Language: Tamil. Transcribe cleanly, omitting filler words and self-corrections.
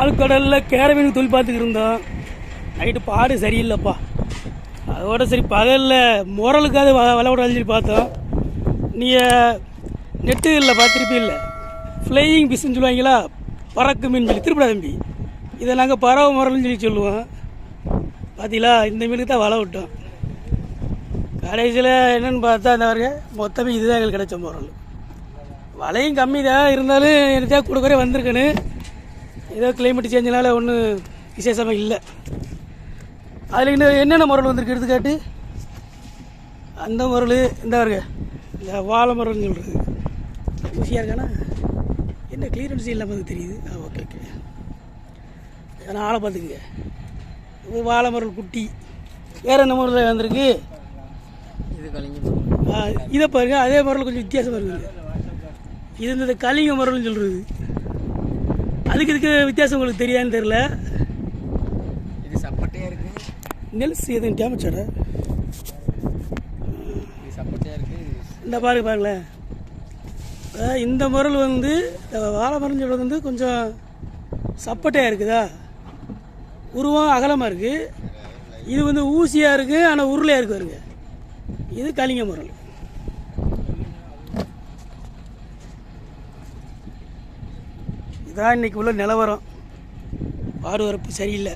ஆழ்கடலில் கேர மீன் தொழில் பார்த்துக்கிட்டு இருந்தோம். நைட்டு பாடு சரியில்லைப்பா. அதோட சரி பகலில் முரலுக்காவது வலை விட சொல்லி பார்த்தோம். நீங்கள் நெட்டு இல்லை பார்த்துருப்பி இல்லை, ஃப்ளையிங் ஃபிஷ்ன்னு சொல்லுவாங்களா, பறக்கு மீன் சொல்லி திருப்படா தம்பி. இதை நாங்கள் பறவை முரல்னு சொல்லி சொல்லுவோம். பார்த்தீங்களா, இந்த மீனுக்கு தான் வலை விட்டோம். கடைசியில் என்னென்னு பார்த்தா அந்த வரைய மொத்தமே இதுதான் எங்களுக்கு கிடைச்ச முரல். வலையும் கம்மி தான், இருந்தாலும் எனக்கு கூட குறைய வந்திருக்கேன்னு. ஏதோ கிளைமேட் சேஞ்சினால ஒன்றும் விசேஷமாக இல்லை. அதில் இன்னும் என்னென்ன முரல் வந்திருக்கு எடுத்துக்காட்டு. அந்த முரல் இந்த வருங்க, இந்த வாழை முரல்னு சொல்கிறது ஊசியாக இருக்கானா, என்ன கிளியரன்ஸ் இல்லாமல் வந்து தெரியுது. ஓகே ஓகே, ஏன்னா ஆளை பார்த்துக்குங்க. இது வாழை முரல் குட்டி. வேறு என்ன முரல் வந்திருக்கு, இதை பாருங்க. அதே முரல் கொஞ்சம் வித்தியாசமாக இருக்குது. இது இந்த கலிங்க முரல்னு சொல்கிறது. அதுக்கு இதுக்கு வித்தியாசம் உங்களுக்கு தெரியாதுன்னு தெரில. இது சப்பட்டையாக இருக்குது. நெல்ஸ் எதுவும் டேமேஜாடா இது சப்பட்டையாக இருக்குது. இந்த பாருங்களேன், இந்த முரல் வந்து இந்த வாழை மரம் சொல்கிறது வந்து கொஞ்சம் சப்பட்டையாக இருக்குதா, உருவம் அகலமாக இருக்குது. இது வந்து ஊசியாக இருக்குது, ஆனால் உருளையாக இருக்கு பாருங்க. இது கலிங்க முரல். இதான் இன்றைக்கி உள்ள நிலவரம். பாடு வரப்பு சரியில்லை.